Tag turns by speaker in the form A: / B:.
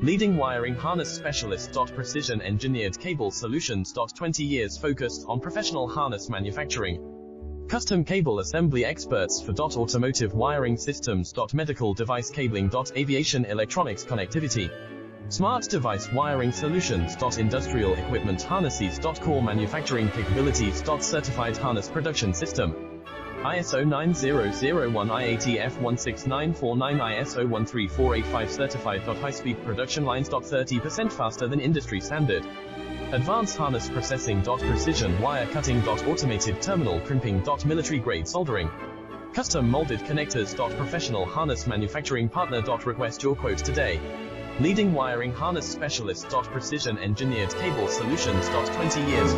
A: Leading wiring harness specialist. Precision engineered cable solutions. 20 years focused on professional harness manufacturing. Custom cable assembly experts for automotive wiring systems. Medical device cabling. Aviation electronics connectivity. Smart device wiring solutions. Industrial equipment harnesses. Core manufacturing capabilities. Certified harness production system. ISO 9001 IATF 16949 ISO 13485 certified. High-speed production lines. 30% faster than industry standard. Advanced harness processing. Precision wire cutting. Automated terminal crimping. Military grade soldering. Custom molded connectors. Professional harness manufacturing partner. Request your quote today. Leading wiring harness specialist. Precision engineered cable solutions. 20 years